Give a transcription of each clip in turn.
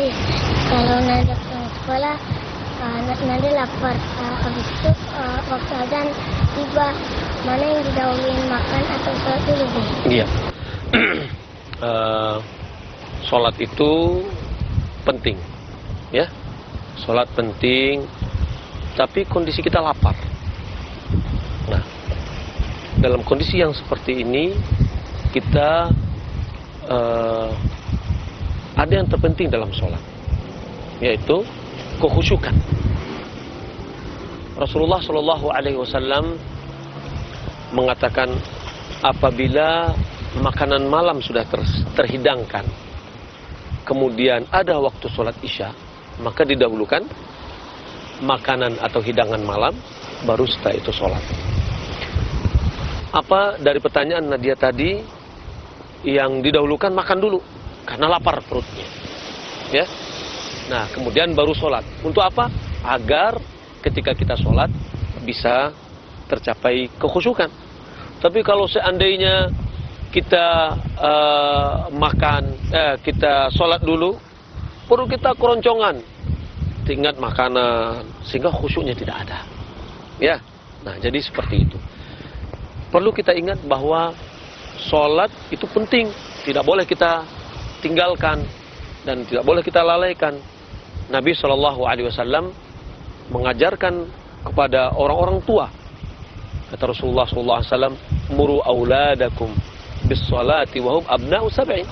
Jadi kalau nanti ke sekolah nanti lapar, habis itu waktu azan tiba, mana yang didahuluin, makan atau sholat dulu deh? Iya. Sholat itu penting, ya. Sholat penting, tapi kondisi kita lapar. Nah, dalam kondisi yang seperti ini kita ada yang terpenting dalam sholat, yaitu kekhusyukan. Rasulullah Shallallahu Alaihi Wasallam mengatakan, apabila makanan malam sudah terhidangkan, kemudian ada waktu sholat isya, maka didahulukan makanan atau hidangan malam, baru setelah itu sholat. Apa dari pertanyaan Nadia tadi, yang didahulukan makan dulu karena lapar perutnya, ya. Nah, kemudian baru sholat. Untuk apa? Agar ketika kita sholat bisa tercapai kekhusyukan. Tapi kalau seandainya kita kita sholat dulu, perut kita keroncongan, ingat makanan, sehingga khusyuknya tidak ada. Ya, nah jadi seperti itu. Perlu kita ingat bahwa sholat itu penting, tidak boleh kita tinggalkan dan tidak boleh kita lalaikan. Nabi SAW mengajarkan kepada orang-orang tua. Kata Rasulullah SAW, muru auladakum bis salati wahum abna'u sab'in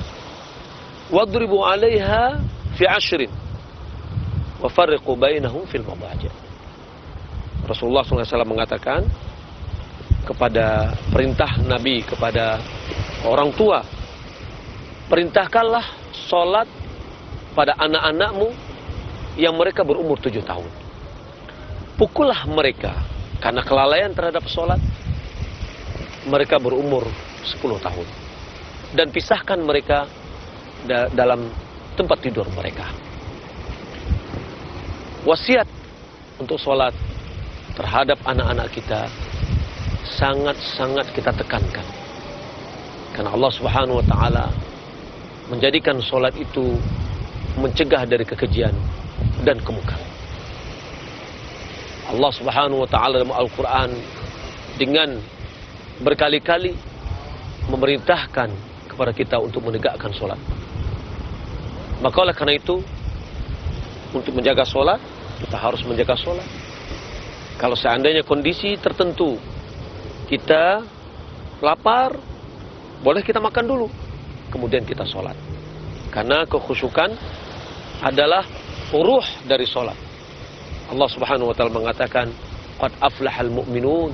wadribu 'alaiha fi 'ashrin wa farriqu bainahum fil madaji'. Rasulullah SAW mengatakan kepada perintah Nabi kepada orang tua, perintahkanlah sholat pada anak-anakmu yang mereka berumur 7 tahun. Pukullah mereka karena kelalaian terhadap sholat. Mereka berumur 10 tahun. Dan pisahkan mereka dalam tempat tidur mereka. Wasiat untuk sholat terhadap anak-anak kita sangat-sangat kita tekankan. Karena Allah Subhanahu wa Ta'ala menjadikan sholat itu mencegah dari kekejian dan kemungkaran. Allah Subhanahu wa Ta'ala dalam Al-Quran dengan berkali-kali memerintahkan kepada kita untuk menegakkan sholat. Maka oleh karena itu, untuk menjaga sholat, kita harus menjaga sholat. Kalau seandainya kondisi tertentu kita lapar, boleh kita makan dulu, kemudian kita sholat. Karena kekhusyukan adalah ruh dari sholat. Allah Subhanahu wa Ta'ala mengatakan, qad aflahal mu'minun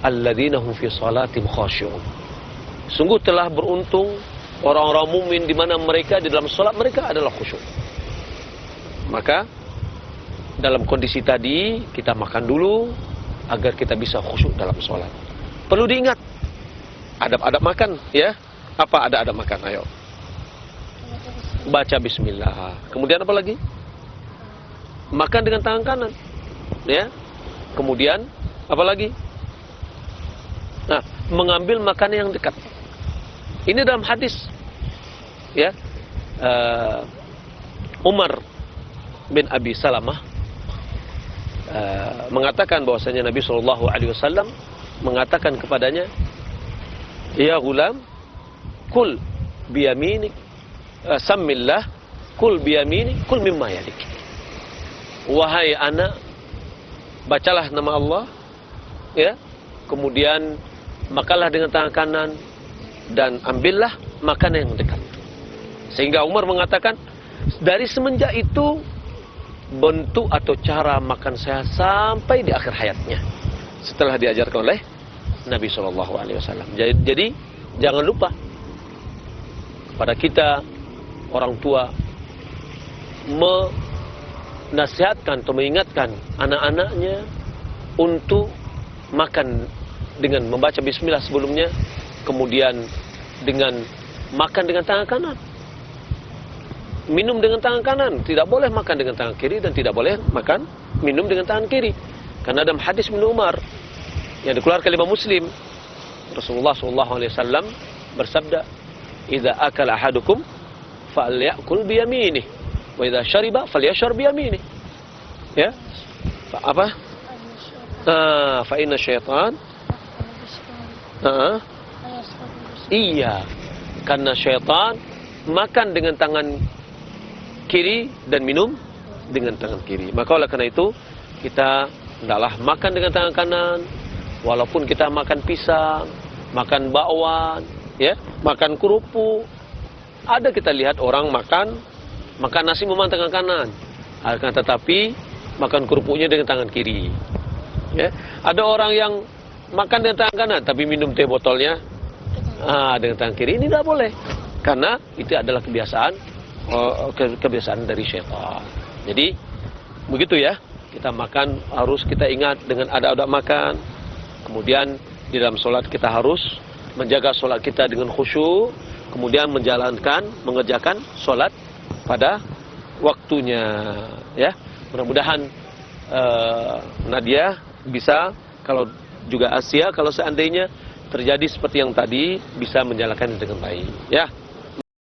alladzina hum fi shalatim khashi'un. Sungguh telah beruntung orang-orang mukmin di mana mereka di dalam sholat mereka adalah khusyuk. Maka dalam kondisi tadi kita makan dulu agar kita bisa khusyuk dalam sholat. Perlu diingat adab-adab makan, ya. Apa ada adab makan? Ayo. Baca bismillah. Kemudian apa lagi? Makan dengan tangan kanan, ya. Kemudian apa lagi? Nah, mengambil makanan yang dekat. Ini dalam hadis, ya. Umar bin Abi Salamah mengatakan bahwasanya Nabi SAW mengatakan kepadanya, ya gulam, kul biyaminik, sammillah, kul biyaminik, kul mimma yalik. Wahai anak, bacalah nama Allah, ya. Kemudian makanlah dengan tangan kanan dan ambillah makanan yang dekat. Sehingga Umar mengatakan, dari semenjak itu bentuk atau cara makan saya sampai di akhir hayatnya, setelah diajarkan oleh Nabi SAW. Jadi jangan lupa pada kita orang tua menasihatkan atau mengingatkan anak-anaknya untuk makan dengan membaca bismillah sebelumnya, kemudian dengan makan dengan tangan kanan, minum dengan tangan kanan, tidak boleh makan dengan tangan kiri dan tidak boleh minum dengan tangan kiri. Karena dalam hadis Ibnu Umar yang dikeluarkan oleh Imam Muslim, Rasulullah SAW bersabda, "Idza akala ahadukum falyakul biyaminih Wa idza syariba falyashrab bi yamini. Ya. Apa? Fa inna syaitan. Iya. Karena syaitan makan dengan tangan kiri dan minum dengan tangan kiri. Maka oleh karena itu kita hendaklah makan dengan tangan kanan, walaupun kita makan pisang, makan bakwan, ya, makan kerupuk. Ada kita lihat orang makan nasi memang tangan kanan, akan tetapi makan kerupuknya dengan tangan kiri. Ya. Ada orang yang makan dengan tangan kanan tapi minum teh botolnya dengan tangan kiri. Ini tidak boleh, karena itu adalah kebiasaan dari syaitan. Jadi begitu ya, kita makan harus kita ingat dengan adab-adab makan. Kemudian di dalam sholat kita harus menjaga sholat kita dengan khusyuk, kemudian mengerjakan sholat pada waktunya. Ya, mudah-mudahan Nadia bisa, kalau juga Asia, kalau seandainya terjadi seperti yang tadi, bisa menjalankan dengan baik. Ya.